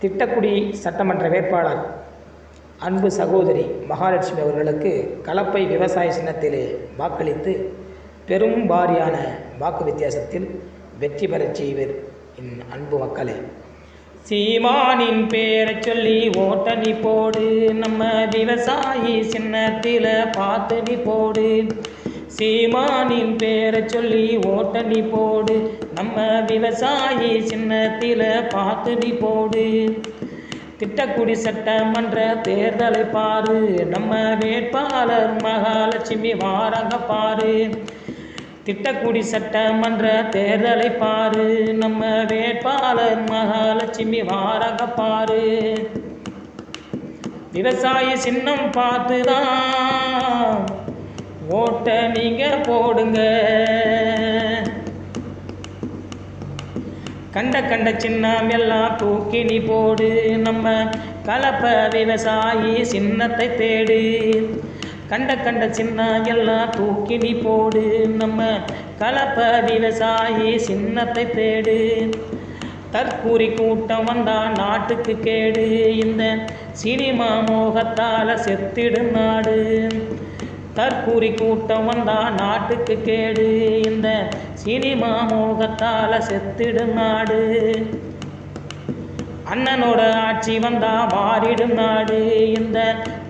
திட்டக்குடி சட்டமன்ற வேட்பாளர் அன்பு சகோதரி மகாலட்சுமி அவர்களுக்கு கலப்பை விவசாய சின்னத்திலே வாக்களித்து பெரும் வாரியான வாக்கு வித்தியாசத்தில் வெற்றி பெறச் செய்வர் என் அன்பு மக்களே. சீமானின் பேரை சொல்லி ஓட்டணி போடு, நம்ம விவசாயி சின்னத்தில் பாத்தடி போடு. சீமானின் பேரை சொல்லி ஓட்டணி போடு, நம்ம விவசாயி சின்னத்தில் பாத்தடி போடு. திட்டக்குடி சட்டமன்ற தேர்தலை பாரு, நம்ம வேட்பாளர் மகாலட்சுமி வாராங்க பாரு. திட்டக்குடி சட்டமன்ற தேர்தலை பாரு, நம்ம வேட்பாளர் மகாலட்சுமி வாராங்க பாரு. விவசாய சின்னம் பார்த்துதான் ஓட்ட நீங்க போடுங்க. கண்ட சின்னம் எல்லாம் தூக்கி நீ போடு, நம்ம கலப்ப விவசாயி சின்னத்தை தேடு. கண்ட சின்னம் எல்லாம் தூக்கி நீ போடு, நம்ம கலப்ப விவசாயி சின்னத்தை தேடு. தற்கூரி கூட்டம் வந்தா நாட்டுக்கு கேடு, இந்த சினிமா மோகத்தால் செத்திடும் நாடு. தற்கூரி கூட்டம் வந்தா நாட்டுக்கு கேடு, இந்த சினிமா மோகத்தால் செத்திடும் நாடு. அண்ணனோட ஆட்சி வந்தா மாறிடும் நாடு, இந்த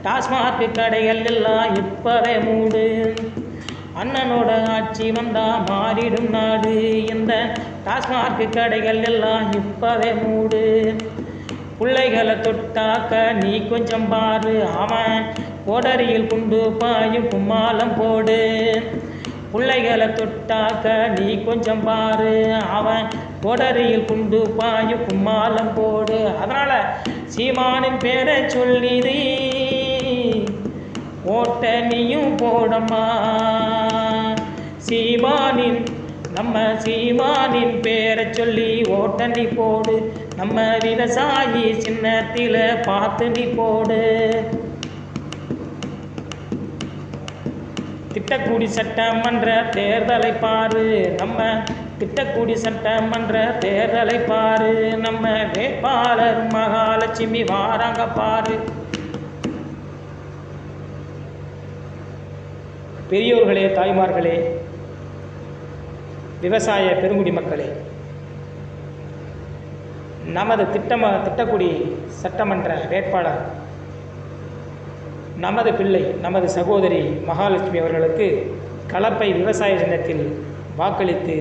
டாஸ்மாக் கடைகள் எல்லாம் இப்பவே மூடு. அண்ணனோட ஆட்சி வந்தா மாறிடும் நாடு, இந்த டாஸ்மாக் கடைகள் எல்லாம் இப்பவே மூடு. பிள்ளைகளை தொட்டாக்க நீ கொஞ்சம் பாரு, அவன் கோடரியில் குண்டு பாயும் கும்மாளம் போடு. பிள்ளைகளை தொட்டாக்க நீ கொஞ்சம் பாரு, அவன் கோடரியில் குண்டு பாயும் கும்மாளம் போடு. அதனால சீமானின் பேரை சொல்லிது ஓட்ட நீயும் போடம்மா. சீமானின் நம்ம சீமானின் பேரை சொல்லி ஓட்ட நீ போடு, நம்ம விவசாயி சின்னத்தில் பார்த்து நீ போடு. திட்டக்குடி சட்டமன்ற தேர்தலை பாரு, நம்ம திட்டக்குடி சட்டமன்ற தேர்தலை பாரு. நம்ம வேட்பாளர் மகாலட்சுமி வாராங்க பாரு. பெரியோர்களே, தாய்மார்களே, விவசாய பெருங்குடி மக்களே, நமது திட்டக்குடி சட்டமன்ற வேட்பாளர் நமது பிள்ளை நமது சகோதரி மகாலட்சுமி அவர்களுக்கு கலப்பை விவசாய சின்னத்தில் வாக்களித்து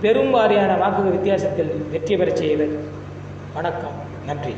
பெரும் வாரியான வாக்கு வித்தியாசத்தில் வெற்றி பெறச் செய்வர். வணக்கம், நன்றி.